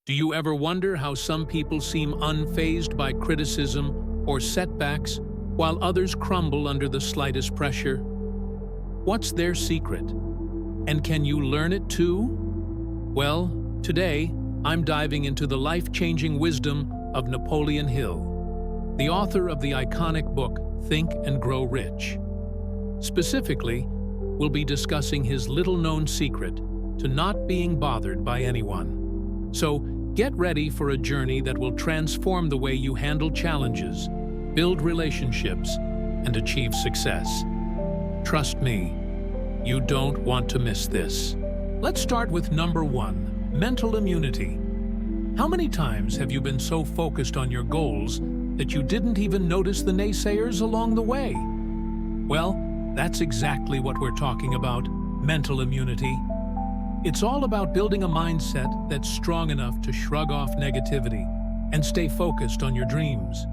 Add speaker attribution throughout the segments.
Speaker 1: Do you ever wonder how some people seem unfazed by criticism or setbacks, while others crumble under the slightest pressure? What's their secret? And can you learn it too? Well, today, I'm diving into the life-changing wisdom of Napoleon Hill, the author of the iconic book, Think and Grow Rich. Specifically, we'll be discussing his little-known secret to not being bothered by anyone. So, get ready for a journey that will transform the way you handle challenges, build relationships, and achieve success. Trust me, you don't want to miss this. Let's start with number 1, mental immunity. How many times have you been so focused on your goals that you didn't even notice the naysayers along the way? Well, that's exactly what we're talking about, mental immunity. It's all about building a mindset that's strong enough to shrug off negativity and stay focused on your dreams.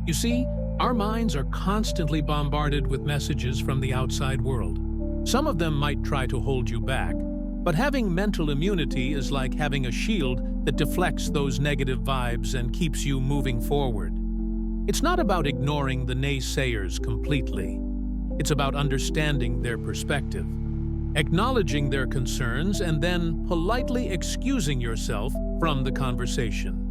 Speaker 1: You see, our minds are constantly bombarded with messages from the outside world. Some of them might try to hold you back, but having mental immunity is like having a shield that deflects those negative vibes and keeps you moving forward. It's not about ignoring the naysayers completely. It's about understanding their perspective, acknowledging their concerns, and then politely excusing yourself from the conversation.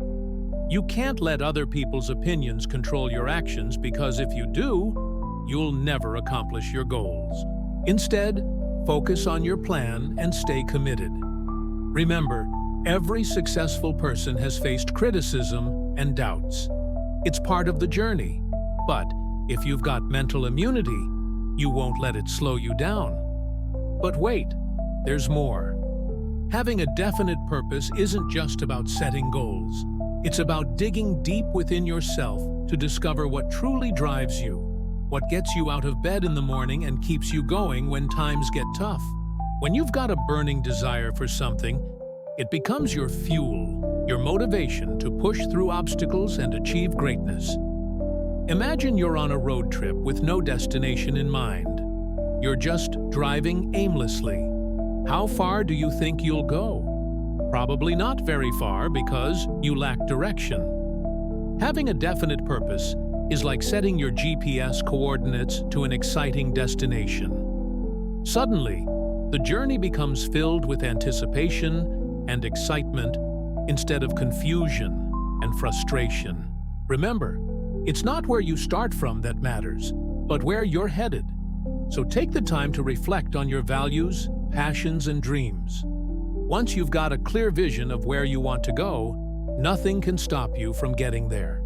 Speaker 1: You can't let other people's opinions control your actions, because if you do, you'll never accomplish your goals. Instead, focus on your plan and stay committed. Remember, every successful person has faced criticism and doubts. It's part of the journey. But if you've got mental immunity, you won't let it slow you down. But wait, there's more. Having a definite purpose isn't just about setting goals. It's about digging deep within yourself to discover what truly drives you, what gets you out of bed in the morning and keeps you going when times get tough. When you've got a burning desire for something, it becomes your fuel, your motivation to push through obstacles and achieve greatness. Imagine you're on a road trip with no destination in mind. You're just driving aimlessly. How far do you think you'll go? Probably not very far, because you lack direction. Having a definite purpose is like setting your GPS coordinates to an exciting destination. Suddenly, the journey becomes filled with anticipation and excitement instead of confusion and frustration. Remember, it's not where you start from that matters, but where you're headed. So take the time to reflect on your values, passions, and dreams. Once you've got a clear vision of where you want to go, nothing can stop you from getting there.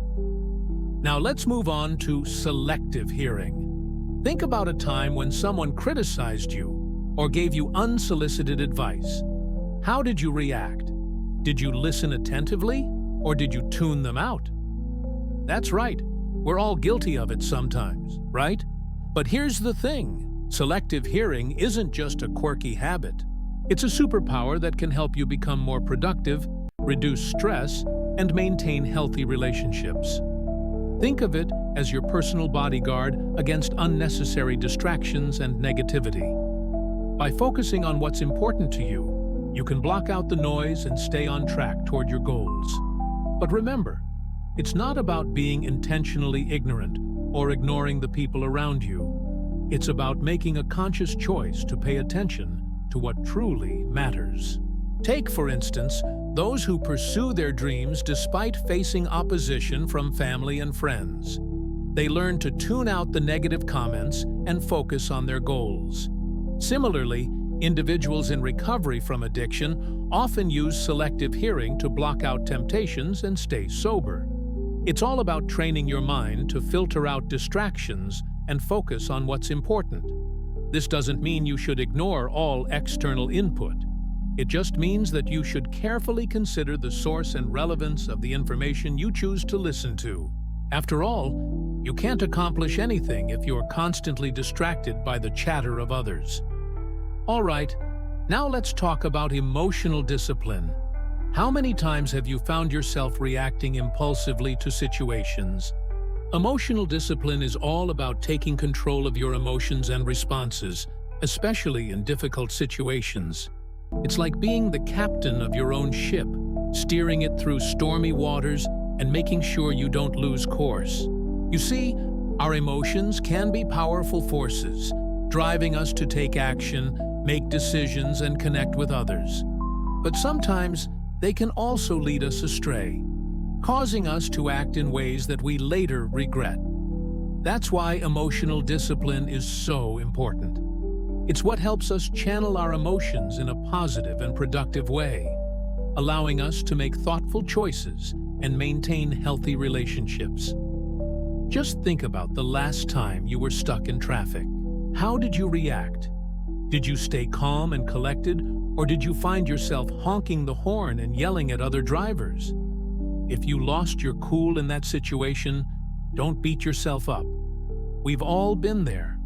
Speaker 1: Now let's move on to selective hearing. Think about a time when someone criticized you or gave you unsolicited advice. How did you react? Did you listen attentively, or did you tune them out? That's right, we're all guilty of it sometimes, right? But here's the thing, selective hearing isn't just a quirky habit. It's a superpower that can help you become more productive, reduce stress, and maintain healthy relationships. Think of it as your personal bodyguard against unnecessary distractions and negativity. By focusing on what's important to you, you can block out the noise and stay on track toward your goals. But remember, it's not about being intentionally ignorant or ignoring the people around you. It's about making a conscious choice to pay attention to what truly matters. Take, for instance, those who pursue their dreams despite facing opposition from family and friends. They learn to tune out the negative comments and focus on their goals. Similarly, individuals in recovery from addiction often use selective hearing to block out temptations and stay sober. It's all about training your mind to filter out distractions and focus on what's important. This doesn't mean you should ignore all external input. It just means that you should carefully consider the source and relevance of the information you choose to listen to. After all, you can't accomplish anything if you're constantly distracted by the chatter of others. All right, now let's talk about emotional discipline. How many times have you found yourself reacting impulsively to situations? Emotional discipline is all about taking control of your emotions and responses, especially in difficult situations. It's like being the captain of your own ship, steering it through stormy waters and making sure you don't lose course. You see, our emotions can be powerful forces, driving us to take action, make decisions, and connect with others. But sometimes they can also lead us astray, causing us to act in ways that we later regret. That's why emotional discipline is so important. It's what helps us channel our emotions in a positive and productive way, allowing us to make thoughtful choices and maintain healthy relationships. Just think about the last time you were stuck in traffic. How did you react? Did you stay calm and collected, or did you find yourself honking the horn and yelling at other drivers? If you lost your cool in that situation, don't beat yourself up. We've all been there.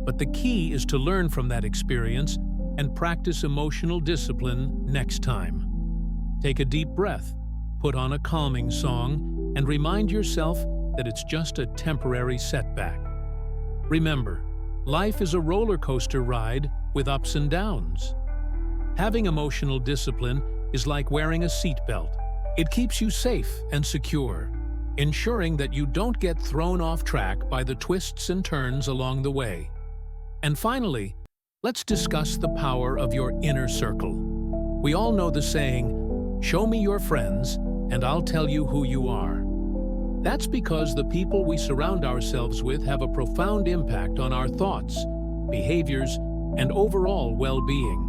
Speaker 1: But the key is to learn from that experience and practice emotional discipline next time. Take a deep breath, put on a calming song, and remind yourself that it's just a temporary setback. Remember, life is a roller coaster ride with ups and downs. Having emotional discipline is like wearing a seatbelt. It keeps you safe and secure, ensuring that you don't get thrown off track by the twists and turns along the way. And finally, let's discuss the power of your inner circle. We all know the saying, "Show me your friends, and I'll tell you who you are." That's because the people we surround ourselves with have a profound impact on our thoughts, behaviors, and overall well-being.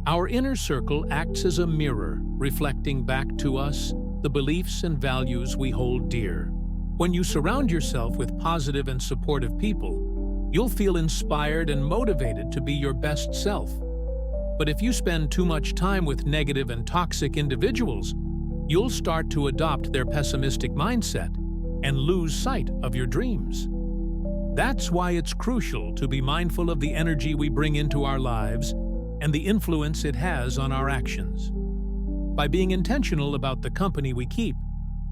Speaker 1: Our inner circle acts as a mirror, reflecting back to us the beliefs and values we hold dear. When you surround yourself with positive and supportive people, you'll feel inspired and motivated to be your best self. But if you spend too much time with negative and toxic individuals, you'll start to adopt their pessimistic mindset and lose sight of your dreams. That's why it's crucial to be mindful of the energy we bring into our lives and the influence it has on our actions. By being intentional about the company we keep,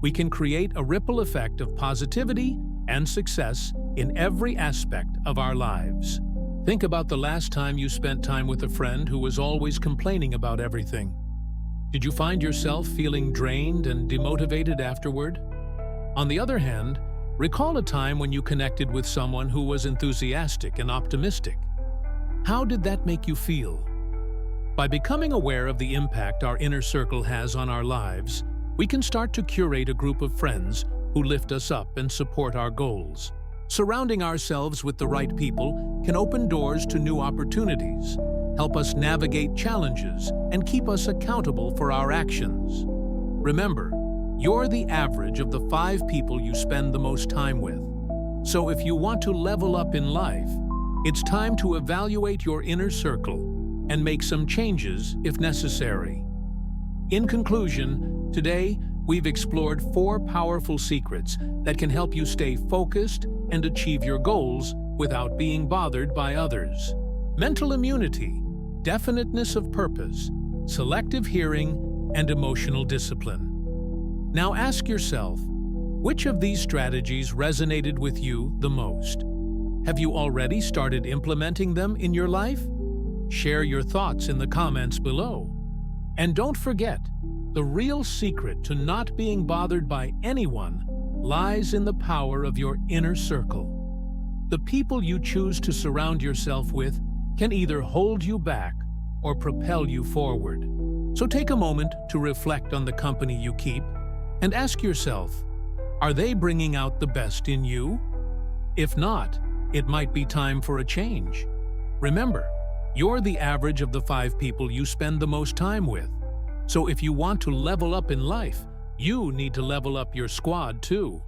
Speaker 1: we can create a ripple effect of positivity and success in every aspect of our lives. Think about the last time you spent time with a friend who was always complaining about everything. Did you find yourself feeling drained and demotivated afterward? On the other hand, recall a time when you connected with someone who was enthusiastic and optimistic. How did that make you feel? By becoming aware of the impact our inner circle has on our lives, we can start to curate a group of friends who lift us up and support our goals. Surrounding ourselves with the right people can open doors to new opportunities, help us navigate challenges, and keep us accountable for our actions. Remember, you're the average of the 5 people you spend the most time with. So if you want to level up in life, it's time to evaluate your inner circle and make some changes if necessary. In conclusion, today we've explored 4 powerful secrets that can help you stay focused and achieve your goals without being bothered by others. Mental immunity, definiteness of purpose, selective hearing, and emotional discipline. Now ask yourself, which of these strategies resonated with you the most? Have you already started implementing them in your life? Share your thoughts in the comments below. And don't forget, the real secret to not being bothered by anyone lies in the power of your inner circle. The people you choose to surround yourself with can either hold you back or propel you forward. So take a moment to reflect on the company you keep and ask yourself, are they bringing out the best in you? If not, it might be time for a change. Remember, you're the average of the 5 people you spend the most time with. So if you want to level up in life, you need to level up your squad too.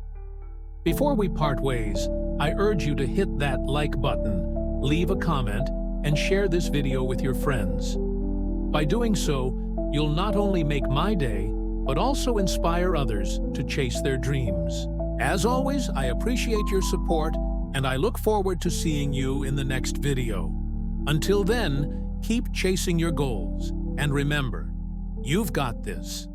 Speaker 1: Before we part ways, I urge you to hit that like button, leave a comment, and share this video with your friends. By doing so, you'll not only make my day, but also inspire others to chase their dreams. As always, I appreciate your support, and I look forward to seeing you in the next video. Until then, keep chasing your goals, and remember, you've got this.